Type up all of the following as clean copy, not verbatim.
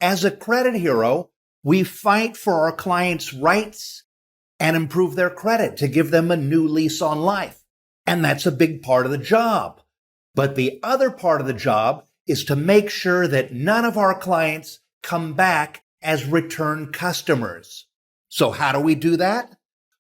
As a credit hero, we fight for our clients' rights and improve their credit to give them a new lease on life. And that's a big part of the job. But the other part of the job is to make sure that none of our clients come back as return customers. So how do we do that?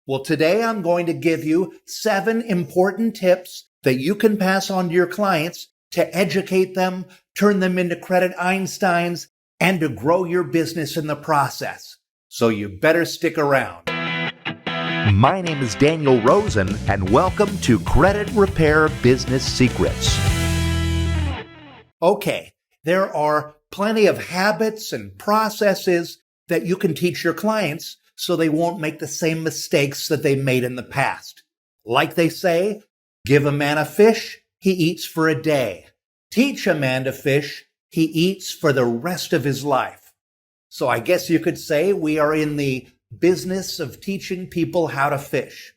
Well, today I'm going to give you 7 important tips that you can pass on to your clients to educate them, turn them into credit Einsteins, and to grow your business in the process. So you better stick around. My name is Daniel Rosen, and welcome to Credit Repair Business Secrets. Okay, there are plenty of habits and processes that you can teach your clients so they won't make the same mistakes that they made in the past. Like they say, give a man a fish, he eats for a day. Teach a man to fish, he eats for the rest of his life. So I guess you could say we are in the business of teaching people how to fish.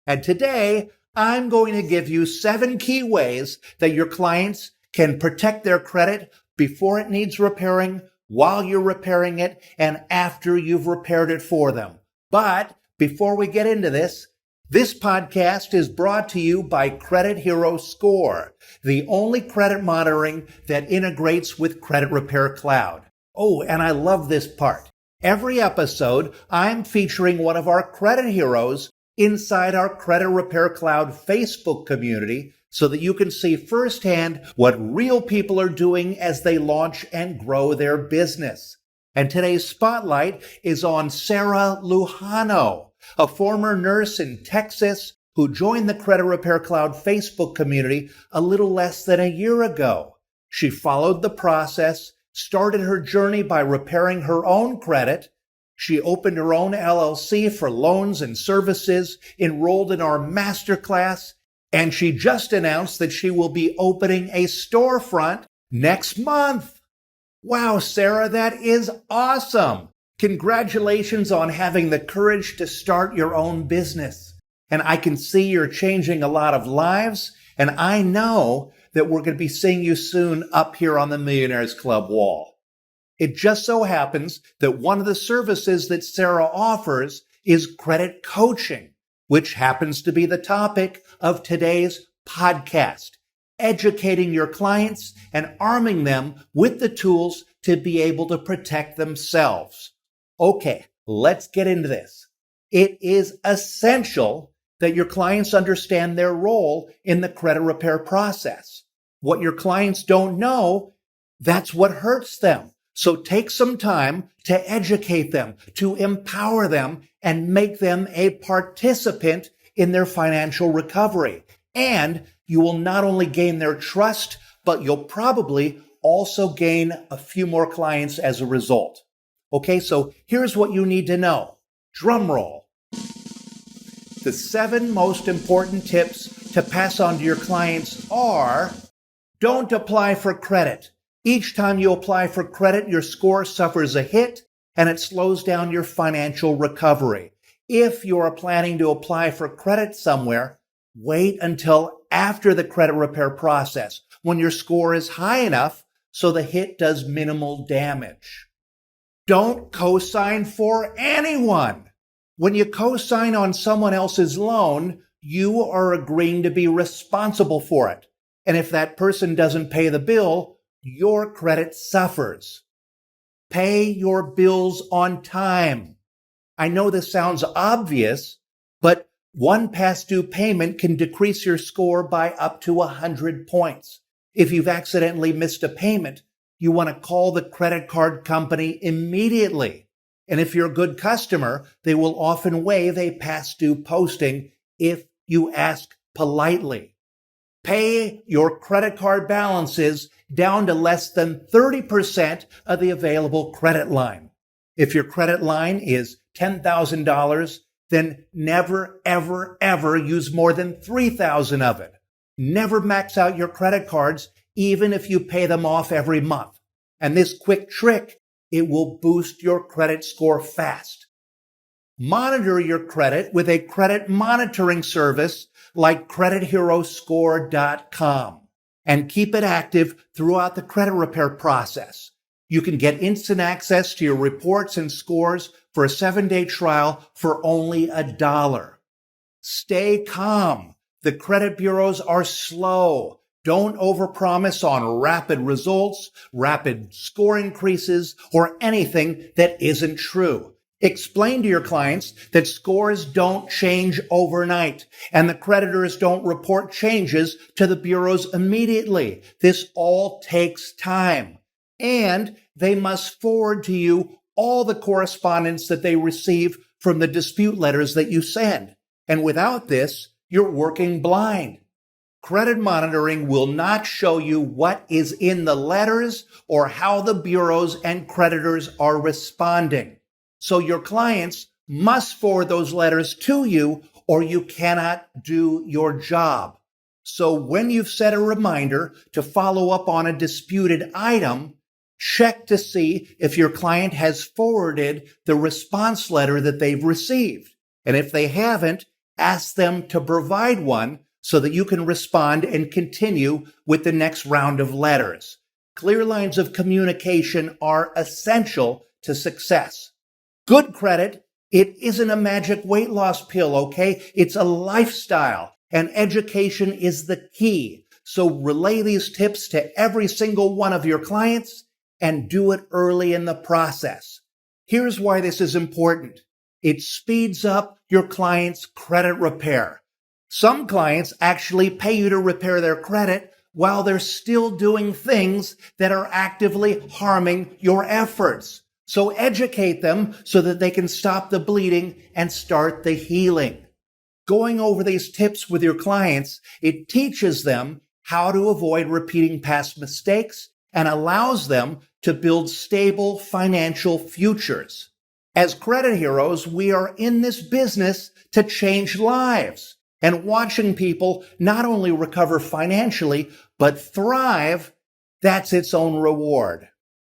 And today, I'm going to give you 7 key ways that your clients can protect their credit before it needs repairing, while you're repairing it, and after you've repaired it for them. But before we get into this podcast is brought to you by Credit Hero Score, the only credit monitoring that integrates with Credit Repair Cloud. Oh, and I love this part. Every episode, I'm featuring one of our credit heroes inside our Credit Repair Cloud Facebook community so that you can see firsthand what real people are doing as they launch and grow their business. And today's spotlight is on Sarah Lujano, a former nurse in Texas who joined the Credit Repair Cloud Facebook community a little less than a year ago. She followed the process, started her journey by repairing her own credit. She opened her own LLC for loans and services, enrolled in our masterclass, and she just announced that she will be opening a storefront next month. Wow, Sarah, that is awesome. Congratulations on having the courage to start your own business. And I can see you're changing a lot of lives, and I know that we're going to be seeing you soon up here on the Millionaires Club wall. It just so happens that one of the services that Sarah offers is credit coaching, which happens to be the topic of today's podcast, educating your clients and arming them with the tools to be able to protect themselves. Okay, let's get into this. It is essential that your clients understand their role in the credit repair process. What your clients don't know, that's what hurts them. So take some time to educate them, to empower them, and make them a participant in their financial recovery. And you will not only gain their trust, but you'll probably also gain a few more clients as a result. Okay, so here's what you need to know. Drum roll. The 7 most important tips to pass on to your clients are: don't apply for credit. Each time you apply for credit, your score suffers a hit and it slows down your financial recovery. If you are planning to apply for credit somewhere, wait until after the credit repair process when your score is high enough so the hit does minimal damage. Don't co-sign for anyone. When you co-sign on someone else's loan, you are agreeing to be responsible for it. And if that person doesn't pay the bill, your credit suffers. Pay your bills on time. I know this sounds obvious, but one past due payment can decrease your score by up to 100 points. If you've accidentally missed a payment, you want to call the credit card company immediately. And if you're a good customer, they will often waive a past due posting if you ask politely. Pay your credit card balances down to less than 30% of the available credit line. If your credit line is $10,000, then never, ever, ever use more than $3,000 of it. Never max out your credit cards, even if you pay them off every month. And this quick trick, it will boost your credit score fast. Monitor your credit with a credit monitoring service like CreditHeroScore.com and keep it active throughout the credit repair process. You can get instant access to your reports and scores for a 7-day trial for only $1. Stay calm. The credit bureaus are slow. Don't overpromise on rapid results, rapid score increases, or anything that isn't true. Explain to your clients that scores don't change overnight, and the creditors don't report changes to the bureaus immediately. This all takes time. And they must forward to you all the correspondence that they receive from the dispute letters that you send. And without this, you're working blind. Credit monitoring will not show you what is in the letters or how the bureaus and creditors are responding. So your clients must forward those letters to you, or you cannot do your job. So when you've set a reminder to follow up on a disputed item, check to see if your client has forwarded the response letter that they've received. And if they haven't, ask them to provide one so that you can respond and continue with the next round of letters. Clear lines of communication are essential to success. Good credit, it isn't a magic weight loss pill, okay? It's a lifestyle, and education is the key. So relay these tips to every single one of your clients and do it early in the process. Here's why this is important. It speeds up your client's credit repair. Some clients actually pay you to repair their credit while they're still doing things that are actively harming your efforts. So educate them so that they can stop the bleeding and start the healing. Going over these tips with your clients, it teaches them how to avoid repeating past mistakes and allows them to build stable financial futures. As credit heroes, we are in this business to change lives, and watching people not only recover financially, but thrive, that's its own reward.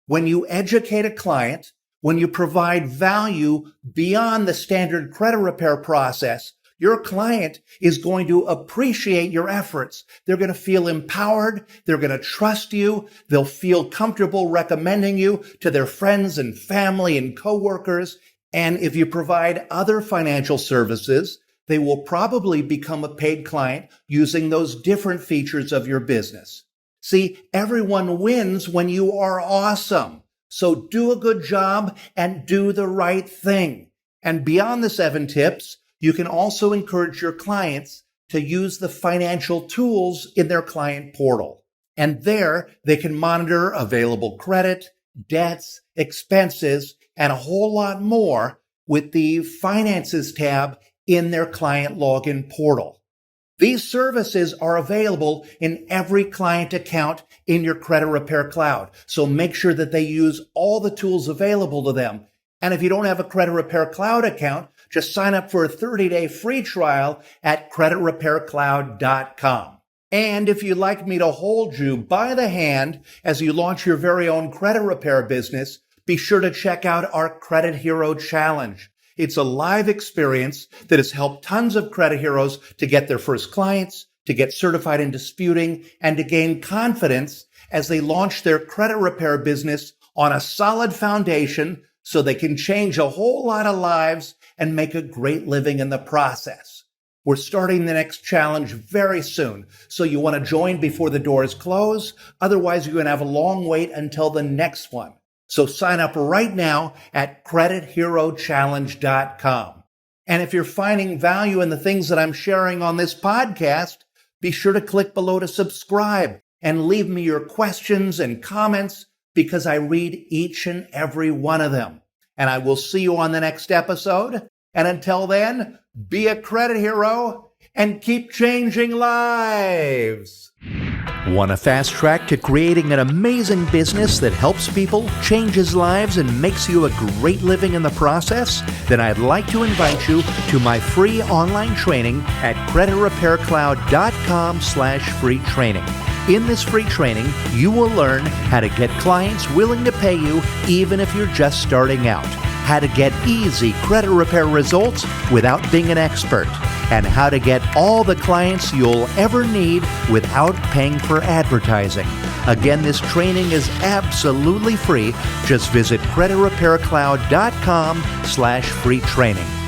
When you educate a client, when you provide value beyond the standard credit repair process, your client is going to appreciate your efforts. They're going to feel empowered. They're going to trust you. They'll feel comfortable recommending you to their friends and family and coworkers. And if you provide other financial services, they will probably become a paid client using those different features of your business. See, everyone wins when you are awesome. So do a good job and do the right thing. And beyond the 7 tips, you can also encourage your clients to use the financial tools in their client portal. And there, they can monitor available credit, debts, expenses, and a whole lot more with the Finances tab in their client login portal. These services are available in every client account in your credit repair cloud. So make sure that they use all the tools available to them. And if you don't have a credit repair cloud account, just sign up for a 30-day free trial at creditrepaircloud.com. And if you'd like me to hold you by the hand as you launch your very own credit repair business, be sure to check out our Credit Hero Challenge. It's a live experience that has helped tons of credit heroes to get their first clients, to get certified in disputing, and to gain confidence as they launch their credit repair business on a solid foundation so they can change a whole lot of lives and make a great living in the process. We're starting the next challenge very soon, so you want to join before the doors close. Otherwise, you're going to have a long wait until the next one. So sign up right now at creditherochallenge.com. And if you're finding value in the things that I'm sharing on this podcast, be sure to click below to subscribe and leave me your questions and comments because I read each and every one of them. And I will see you on the next episode. And until then, be a credit hero and keep changing lives. Want a fast track to creating an amazing business that helps people, changes lives, and makes you a great living in the process? Then I'd like to invite you to my free online training at creditrepaircloud.com/free training. In this free training, you will learn how to get clients willing to pay you even if you're just starting out, how to get easy credit repair results without being an expert, and how to get all the clients you'll ever need without paying for advertising. Again, this training is absolutely free. Just visit creditrepaircloud.com/free training.